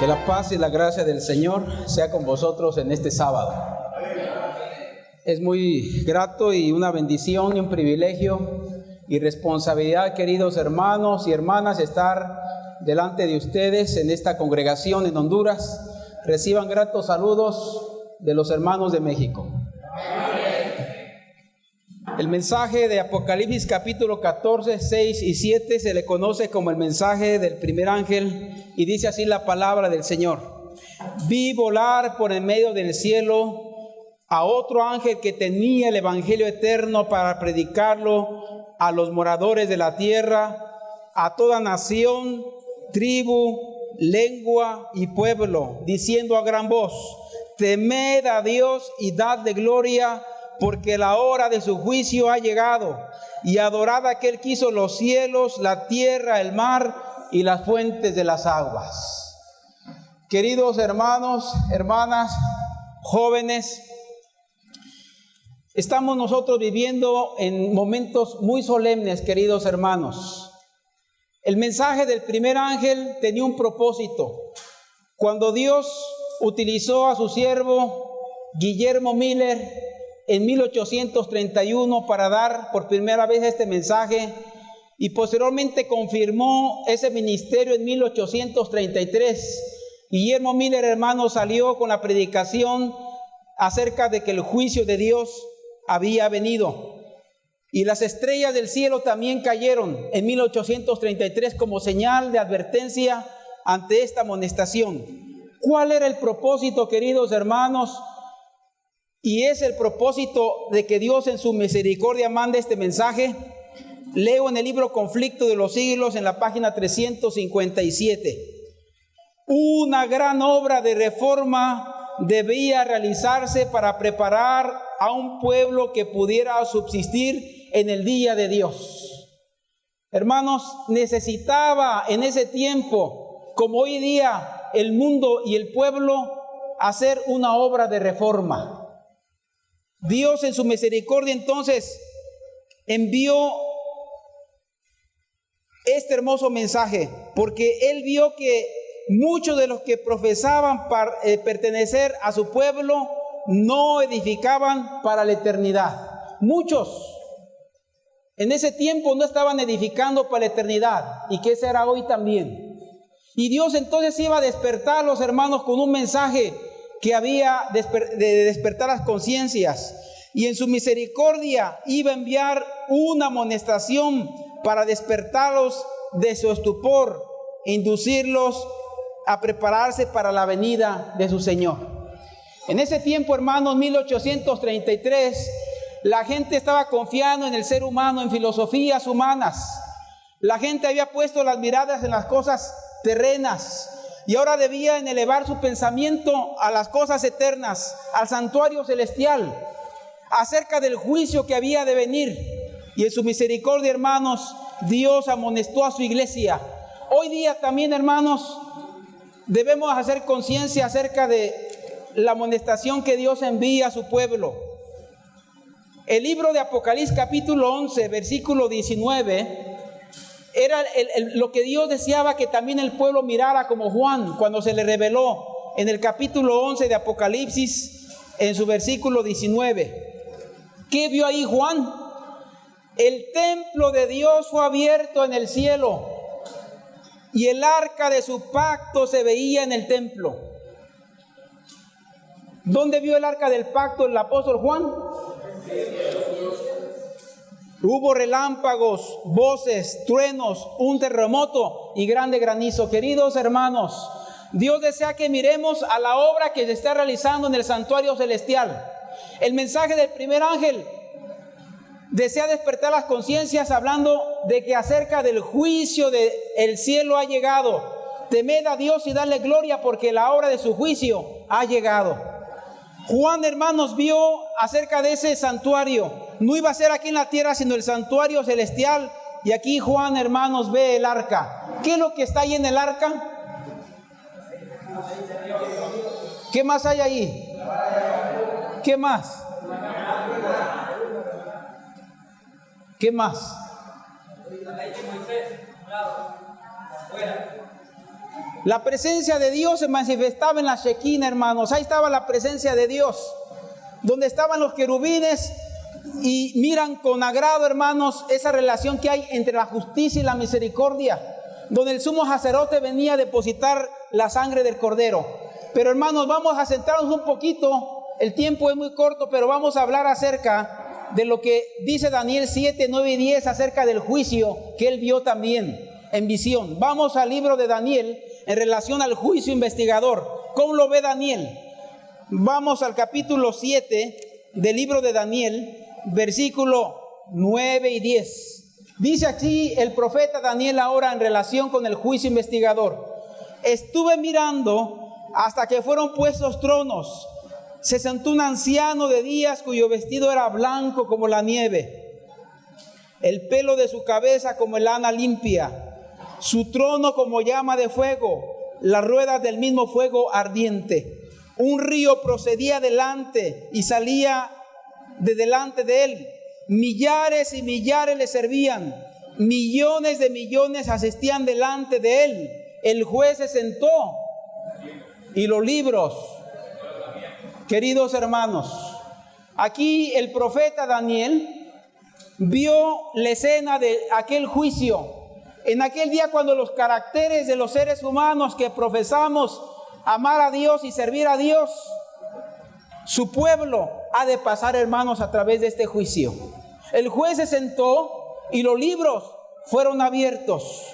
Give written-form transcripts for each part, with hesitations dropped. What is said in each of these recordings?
la paz y la gracia del Señor sea con vosotros en este sábado. Es muy grato y una bendición y un privilegio y responsabilidad, queridos hermanos y hermanas, estar delante de ustedes en esta congregación en Honduras. Reciban gratos saludos de los hermanos de México. El mensaje de Apocalipsis capítulo 14, 6 y 7 se le conoce como el mensaje del primer ángel y dice así la palabra del Señor. Vi volar por en medio del cielo a otro ángel que tenía el evangelio eterno para predicarlo a los moradores de la tierra, a toda nación, tribu, lengua y pueblo, diciendo a gran voz: temed a Dios y dadle gloria, porque la hora de su juicio ha llegado, y adorad a aquel que hizo los cielos, la tierra, el mar y las fuentes de las aguas. Queridos hermanos, hermanas, jóvenes, estamos nosotros viviendo en momentos muy solemnes, queridos hermanos. El mensaje del primer ángel tenía un propósito. Cuando Dios utilizó a su siervo Guillermo Miller en 1831 para dar por primera vez este mensaje, y posteriormente confirmó ese ministerio en 1833. Guillermo Miller, hermano, salió con la predicación acerca de que el juicio de Dios había venido, y las estrellas del cielo también cayeron en 1833 como señal de advertencia ante esta amonestación. ¿Cuál era el propósito, queridos hermanos? Y es el propósito de que Dios en su misericordia manda este mensaje. Leo en el libro Conflicto de los Siglos, en la página 357. Una gran obra de reforma debía realizarse para preparar a un pueblo que pudiera subsistir en el día de Dios. Hermanos, necesitaba en ese tiempo, como hoy día, el mundo y el pueblo hacer una obra de reforma. Dios en su misericordia entonces envió este hermoso mensaje, porque Él vio que muchos de los que profesaban pertenecer a su pueblo no edificaban para la eternidad. Muchos en ese tiempo no estaban edificando para la eternidad, y que será hoy también. Y Dios entonces iba a despertar a los hermanos con un mensaje que había de despertar las conciencias, y en su misericordia iba a enviar una amonestación para despertarlos de su estupor e inducirlos a prepararse para la venida de su Señor. En ese tiempo, hermanos, 1833, la gente estaba confiando en el ser humano, en filosofías humanas. La gente había puesto las miradas en las cosas terrenas, y ahora debían elevar su pensamiento a las cosas eternas, al santuario celestial, acerca del juicio que había de venir. Y en su misericordia, hermanos, Dios amonestó a su iglesia. Hoy día también, hermanos, debemos hacer conciencia acerca de la amonestación que Dios envía a su pueblo. El libro de Apocalipsis capítulo 11, versículo 19, era lo que Dios deseaba que también el pueblo mirara, como Juan cuando se le reveló en el capítulo 11 de Apocalipsis, en su versículo 19. ¿Qué vio ahí Juan? El templo de Dios fue abierto en el cielo, y el arca de su pacto se veía en el templo. ¿Dónde vio el arca del pacto el apóstol Juan? Hubo relámpagos, voces, truenos, un terremoto y grande granizo. Queridos hermanos, Dios desea que miremos a la obra que se está realizando en el santuario celestial. El mensaje del primer ángel desea despertar las conciencias hablando de que acerca del juicio del cielo ha llegado. Temed a Dios y darle gloria, porque la hora de su juicio ha llegado. Juan, hermanos, vio acerca de ese santuario. No iba a ser aquí en la tierra, sino el santuario celestial. Y aquí Juan, hermanos, ve el arca. ¿Qué es lo que está ahí en el arca? ¿Qué más hay ahí? ¿Qué más? ¿Qué más? La presencia de Dios se manifestaba en la Shekinah, hermanos. Ahí estaba la presencia de Dios, donde estaban los querubines, y miran con agrado, hermanos, esa relación que hay entre la justicia y la misericordia, donde el sumo sacerdote venía a depositar la sangre del cordero. Pero, hermanos, vamos a centrarnos un poquito. El tiempo es muy corto, pero vamos a hablar acerca de lo que dice Daniel 7, 9 y 10 acerca del juicio que él vio también en visión. Vamos al libro de Daniel en relación al juicio investigador. ¿Cómo lo ve Daniel? Vamos al capítulo 7 del libro de Daniel, versículo 9 y 10. Dice aquí el profeta Daniel ahora en relación con el juicio investigador. Estuve mirando hasta que fueron puestos tronos. Se sentó un anciano de días cuyo vestido era blanco como la nieve, el pelo de su cabeza como el lana limpia, su trono como llama de fuego, las ruedas del mismo fuego ardiente. Un río procedía delante y salía de delante de él. Millares y millares le servían, millones de millones asistían delante de él. El juez se sentó y los libros. Queridos hermanos, aquí el profeta Daniel vio la escena de aquel juicio. En aquel día, cuando los caracteres de los seres humanos que profesamos amar a Dios y servir a Dios, su pueblo ha de pasar, hermanos, a través de este juicio. El juez se sentó y los libros fueron abiertos.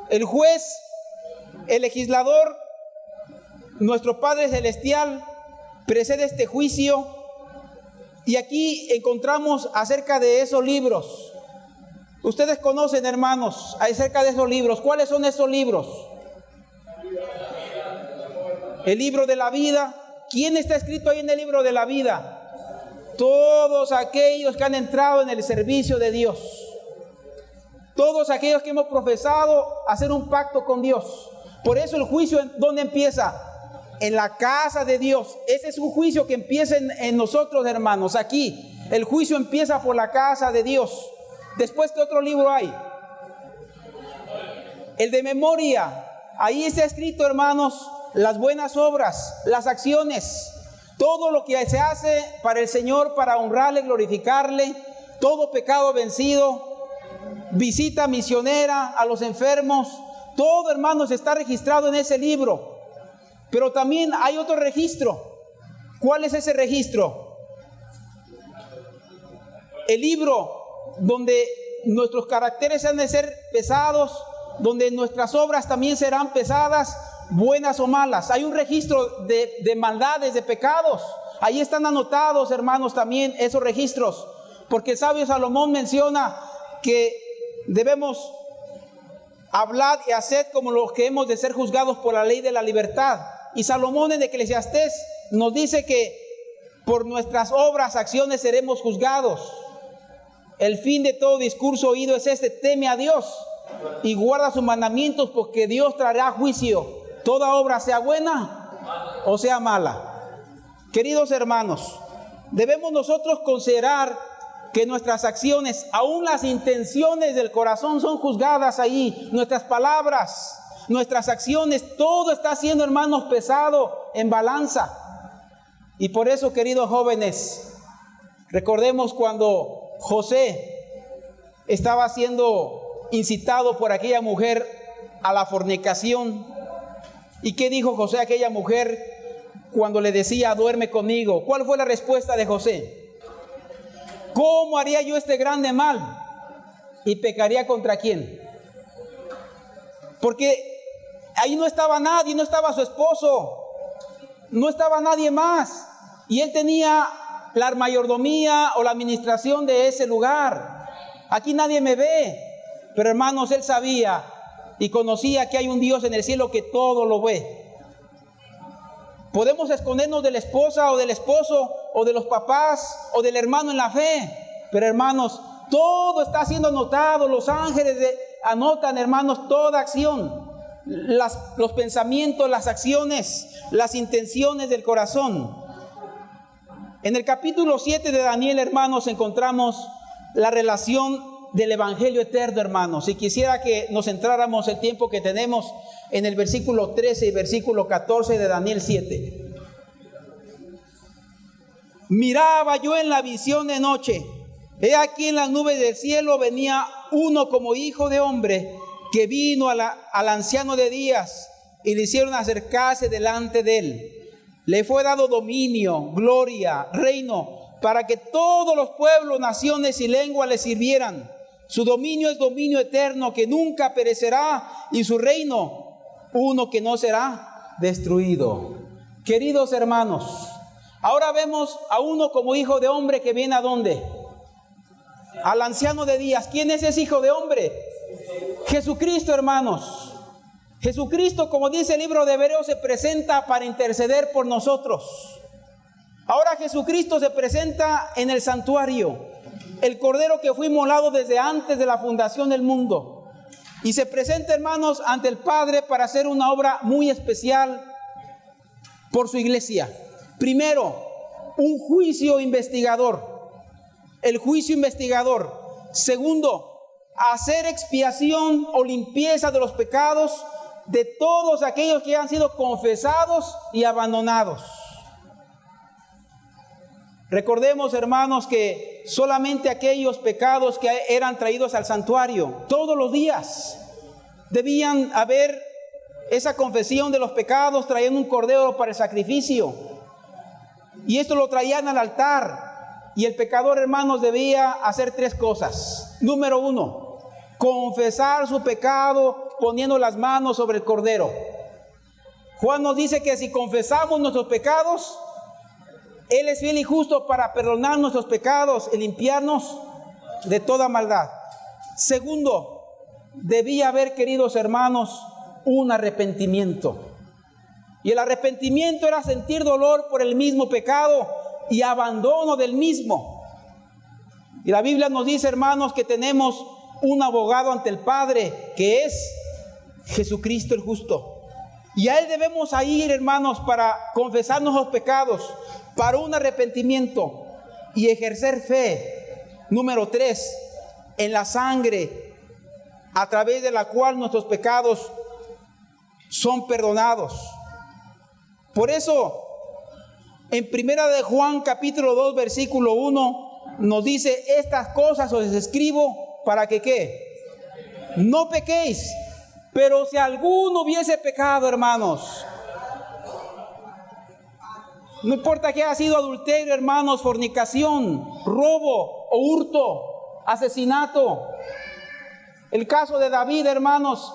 El juez, el legislador, nuestro Padre Celestial, precede este juicio, y aquí encontramos acerca de esos libros. Ustedes conocen, hermanos, acerca de esos libros. ¿Cuáles son esos libros? El libro de la vida. ¿Quién está escrito ahí en el libro de la vida? Todos aquellos que han entrado en el servicio de Dios. Todos aquellos que hemos profesado hacer un pacto con Dios. Por eso el juicio, ¿dónde empieza? En la casa de Dios. Ese es un juicio que empieza en nosotros, hermanos. Aquí el juicio empieza por la casa de Dios. Después, ¿qué otro libro hay? El de memoria. Ahí está escrito, hermanos, las buenas obras, las acciones, todo lo que se hace para el Señor, para honrarle, glorificarle, todo pecado vencido, visita misionera a los enfermos, todo, hermanos, está registrado en ese libro. Pero también hay otro registro. ¿Cuál es ese registro? El libro donde nuestros caracteres han de ser pesados, donde nuestras obras también serán pesadas, buenas o malas. Hay un registro de maldades, de pecados. Ahí están anotados, hermanos, también esos registros, porque el sabio Salomón menciona que debemos hablar y hacer como los que hemos de ser juzgados por la ley de la libertad. Y Salomón en Eclesiastés nos dice que por nuestras obras, acciones seremos juzgados. El fin de todo discurso oído es este: teme a Dios y guarda sus mandamientos, porque Dios traerá juicio, toda obra, sea buena o sea mala. Queridos hermanos, debemos nosotros considerar que nuestras acciones, aún las intenciones del corazón, son juzgadas ahí. Nuestras palabras, nuestras acciones, todo está siendo, hermanos, pesado en balanza. Y por eso, queridos jóvenes, recordemos cuando José estaba siendo incitado por aquella mujer a la fornicación. ¿Y qué dijo José a aquella mujer cuando le decía: duerme conmigo? ¿Cuál fue la respuesta de José? ¿Cómo haría yo este grande mal? ¿Y pecaría contra quién? Porque ahí no estaba nadie, no estaba su esposo, no estaba nadie más, y él tenía la mayordomía o la administración de ese lugar. Aquí nadie me ve, pero hermanos, él sabía y conocía que hay un Dios en el cielo que todo lo ve. Podemos escondernos de la esposa o del esposo o de los papás o del hermano en la fe, pero hermanos, todo está siendo anotado. Los ángeles anotan, hermanos, toda acción, los pensamientos, las acciones, las intenciones del corazón. En el capítulo 7 de Daniel, hermanos, encontramos la relación del Evangelio eterno, hermanos. Y quisiera que nos centráramos el tiempo que tenemos en el versículo 13 y versículo 14 de Daniel 7. Miraba yo en la visión de noche, he aquí en las nubes del cielo venía uno como hijo de hombre, que vino al anciano de días y le hicieron acercarse delante de él. Le fue dado dominio, gloria, reino, para que todos los pueblos, naciones y lenguas le sirvieran. Su dominio es dominio eterno que nunca perecerá, y su reino uno que no será destruido. Queridos hermanos, ahora vemos a uno como hijo de hombre que viene ¿a dónde? Al anciano de días. ¿Quién es ese hijo de hombre? Jesucristo, hermanos. Jesucristo, como dice el libro de Hebreos, se presenta para interceder por nosotros. Ahora Jesucristo se presenta en el santuario, el Cordero que fue inmolado desde antes de la fundación del mundo. Y se presenta, hermanos, ante el Padre para hacer una obra muy especial por su iglesia. Primero, un juicio investigador. El juicio investigador. Segundo, hacer expiación o limpieza de los pecados de todos aquellos que han sido confesados y abandonados. Recordemos, hermanos, que solamente aquellos pecados que eran traídos al santuario todos los días debían haber esa confesión de los pecados, traían un cordero para el sacrificio y esto lo traían al altar, y el pecador, hermanos, debía hacer tres cosas. Número uno, confesar su pecado poniendo las manos sobre el cordero. Juan nos dice que si confesamos nuestros pecados, Él es fiel y justo para perdonar nuestros pecados y limpiarnos de toda maldad. Segundo, debía haber, queridos hermanos, un arrepentimiento. Y el arrepentimiento era sentir dolor por el mismo pecado y abandono del mismo. Y la Biblia nos dice, hermanos, que tenemos un abogado ante el Padre, que es Jesucristo el justo. Y a Él debemos ir, hermanos, para confesarnos los pecados, para un arrepentimiento y ejercer fe. Número 3, en la sangre a través de la cual nuestros pecados son perdonados. Por eso, en Primera de Juan capítulo 2 versículo 1 nos dice: estas cosas os escribo para que ¿qué? No pequéis. Pero si alguno hubiese pecado, hermanos, no importa que haya sido adulterio, hermanos, fornicación, robo o hurto, asesinato. El caso de David, hermanos,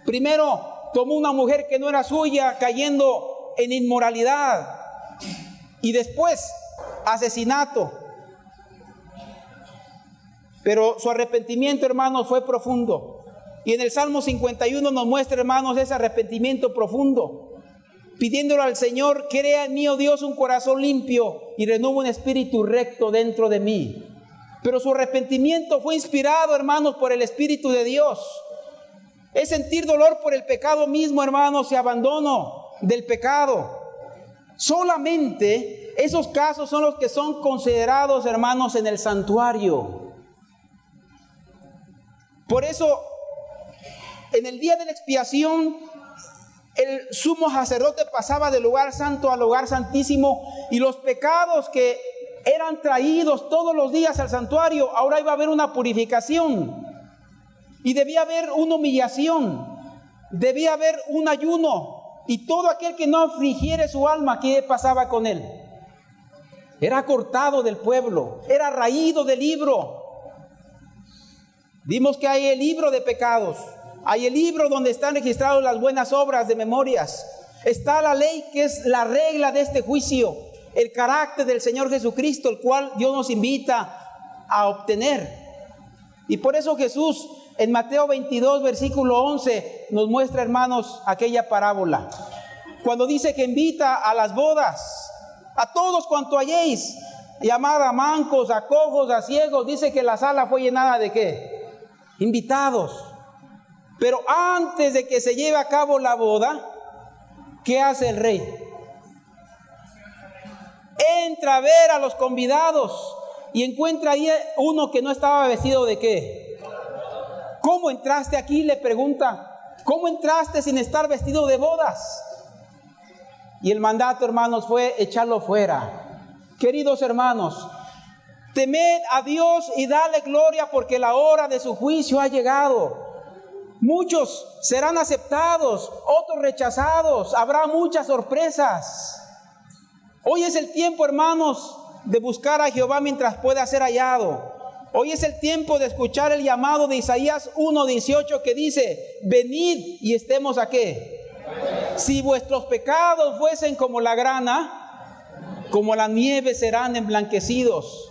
primero tomó una mujer que no era suya, cayendo en inmoralidad, y después asesinato. Pero su arrepentimiento, hermanos, fue profundo. Y en el Salmo 51 nos muestra, hermanos, ese arrepentimiento profundo, pidiéndole al Señor: crea en mí, oh Dios, un corazón limpio y renueva un espíritu recto dentro de mí. Pero su arrepentimiento fue inspirado, hermanos, por el Espíritu de Dios. Es sentir dolor por el pecado mismo, hermanos, y abandono del pecado. Solamente esos casos son los que son considerados, hermanos, en el santuario. Por eso, en el día de la expiación, el sumo sacerdote pasaba del lugar santo al lugar santísimo, y los pecados que eran traídos todos los días al santuario, ahora iba a haber una purificación, y debía haber una humillación, debía haber un ayuno, y todo aquel que no afligiere su alma, ¿qué pasaba con él? Era cortado del pueblo, era raído del libro. Vimos que hay el libro de pecados, hay el libro donde están registradas las buenas obras de memorias. Está la ley, que es la regla de este juicio, el carácter del Señor Jesucristo, el cual Dios nos invita a obtener. Y por eso Jesús en Mateo 22 versículo 11 nos muestra, hermanos, aquella parábola, cuando dice que invita a las bodas a todos cuanto halléis, llamad a mancos, a cojos, a ciegos. Dice que la sala fue llenada de ¿qué? Invitados. Pero antes de que se lleve a cabo la boda, ¿qué hace el rey? Entra a ver a los convidados y encuentra ahí uno que no estaba vestido de ¿qué? ¿cómo entraste aquí?, le pregunta. ¿Cómo entraste sin estar vestido de bodas? Y el mandato, hermanos, fue echarlo fuera. Queridos hermanos, temed a Dios y dale gloria, porque la hora de su juicio ha llegado. Muchos serán aceptados, otros rechazados. Habrá muchas sorpresas. Hoy es el tiempo, hermanos, de buscar a Jehová mientras pueda ser hallado. Hoy es el tiempo de escuchar el llamado de Isaías 1:18 que dice: venid y estemos aquí. Si vuestros pecados fuesen como la grana, como la nieve serán emblanquecidos.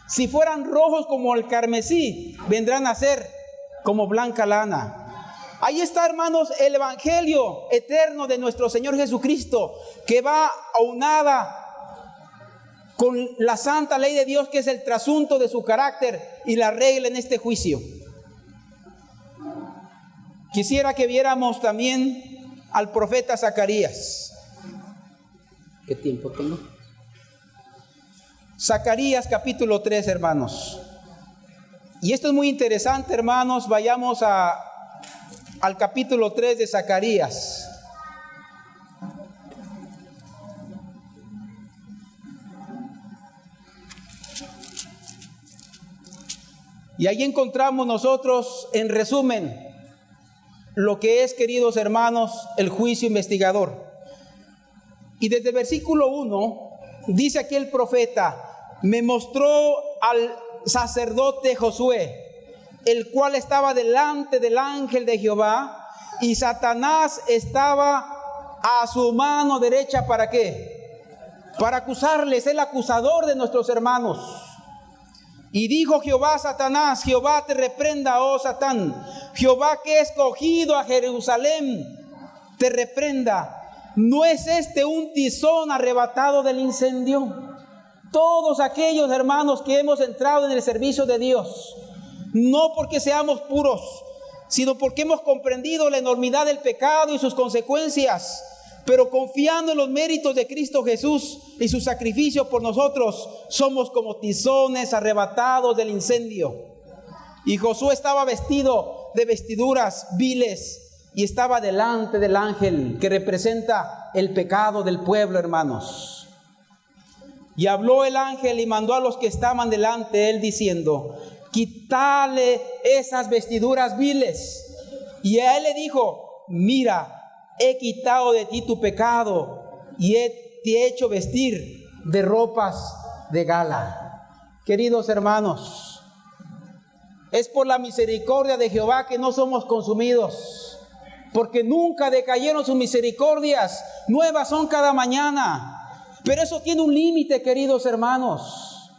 Si fueran rojos como el carmesí, vendrán a ser como blanca lana. Ahí está, hermanos, el evangelio eterno de nuestro Señor Jesucristo, que va aunada con la santa ley de Dios, que es el trasunto de su carácter y la regla en este juicio. Quisiera que viéramos también al profeta Zacarías. ¿Qué tiempo tengo? Zacarías capítulo 3, hermanos. Y esto es muy interesante, hermanos. Vayamos al capítulo 3 de Zacarías. Y ahí encontramos nosotros, en resumen, lo que es, queridos hermanos, el juicio investigador. Y desde el versículo 1, dice aquí el profeta: me mostró al sacerdote Josué, el cual estaba delante del ángel de Jehová, y Satanás estaba a su mano derecha. ¿Para qué? Para acusarles, el acusador de nuestros hermanos. Y dijo Jehová a Satanás: Jehová te reprenda, oh Satán. Jehová, que ha escogido a Jerusalén, te reprenda. ¿No es este un tizón arrebatado del incendio? Todos aquellos hermanos que hemos entrado en el servicio de Dios, no porque seamos puros, sino porque hemos comprendido la enormidad del pecado y sus consecuencias, pero confiando en los méritos de Cristo Jesús y su sacrificio por nosotros, somos como tizones arrebatados del incendio. Y Josué estaba vestido de vestiduras viles y estaba delante del ángel que representa el pecado del pueblo, hermanos. Y habló el ángel y mandó a los que estaban delante de él diciendo: quítale esas vestiduras viles. Y a él le dijo: mira, he quitado de ti tu pecado y te he hecho vestir de ropas de gala. Queridos hermanos, es por la misericordia de Jehová que no somos consumidos, porque nunca decayeron sus misericordias, nuevas son cada mañana. Pero eso tiene un límite, queridos hermanos.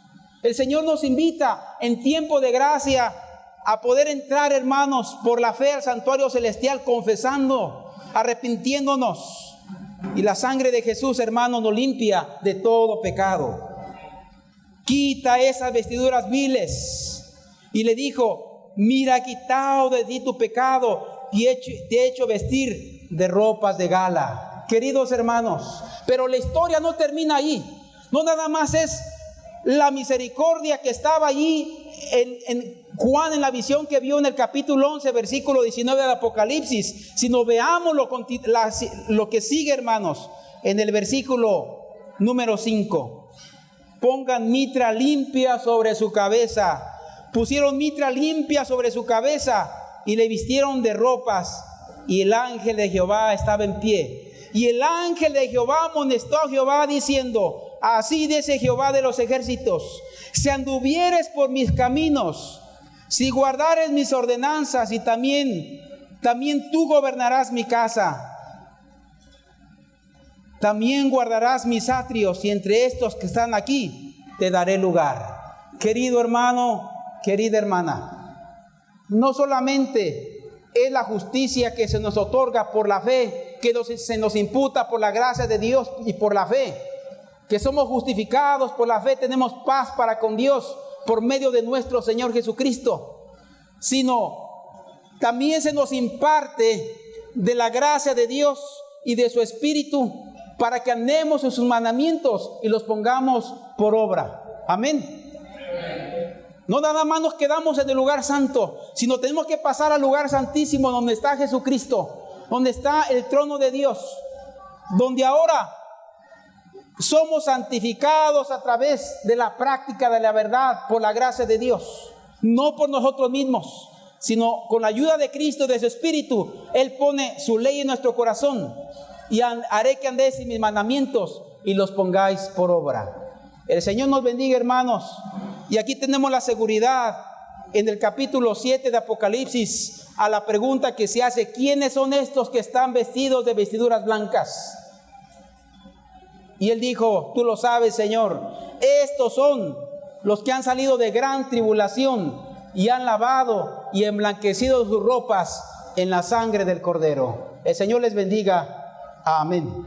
El Señor nos invita en tiempo de gracia a poder entrar, hermanos, por la fe al santuario celestial, confesando, arrepintiéndonos, y la sangre de Jesús, hermanos, nos limpia de todo pecado. Quita esas vestiduras viles. Y le dijo: mira, he quitado de ti tu pecado y te he hecho vestir de ropas de gala. Queridos hermanos, pero la historia no termina ahí. No nada más es la misericordia que estaba allí en Juan, en la visión que vio en el capítulo 11, versículo 19 del Apocalipsis, sino veamos lo que sigue, hermanos, en el versículo número 5. Pongan mitra limpia sobre su cabeza. Pusieron mitra limpia sobre su cabeza y le vistieron de ropas, y el ángel de Jehová estaba en pie. Y el ángel de Jehová amonestó a Jehová diciendo: así dice Jehová de los ejércitos: si anduvieres por mis caminos, si guardares mis ordenanzas, y también tú gobernarás mi casa, también guardarás mis atrios, y entre estos que están aquí te daré lugar. Querido hermano, querida hermana, no solamente es la justicia que se nos otorga por la fe, que se nos imputa por la gracia de Dios y por la fe, que somos justificados por la fe, tenemos paz para con Dios por medio de nuestro Señor Jesucristo, sino también se nos imparte de la gracia de Dios y de su Espíritu para que andemos en sus mandamientos y los pongamos por obra. Amén. No nada más nos quedamos en el lugar santo, sino tenemos que pasar al lugar santísimo donde está Jesucristo, donde está el trono de Dios, donde ahora somos santificados a través de la práctica de la verdad por la gracia de Dios, no por nosotros mismos, sino con la ayuda de Cristo y de su Espíritu. Él pone su ley en nuestro corazón y haré que andéis en mis mandamientos y los pongáis por obra. El Señor nos bendiga, hermanos. Y aquí tenemos la seguridad en el capítulo 7 de Apocalipsis a la pregunta que se hace: ¿quiénes son estos que están vestidos de vestiduras blancas? Y él dijo: tú lo sabes, Señor, estos son los que han salido de gran tribulación y han lavado y emblanquecido sus ropas en la sangre del Cordero. El Señor les bendiga. Amén.